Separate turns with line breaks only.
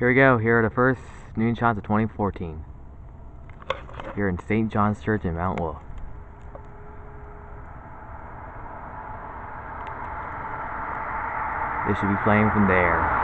Here we go. Here are the first noon shots of 2014. Here in St. John's Church in Mount Wolf. They should be playing from there.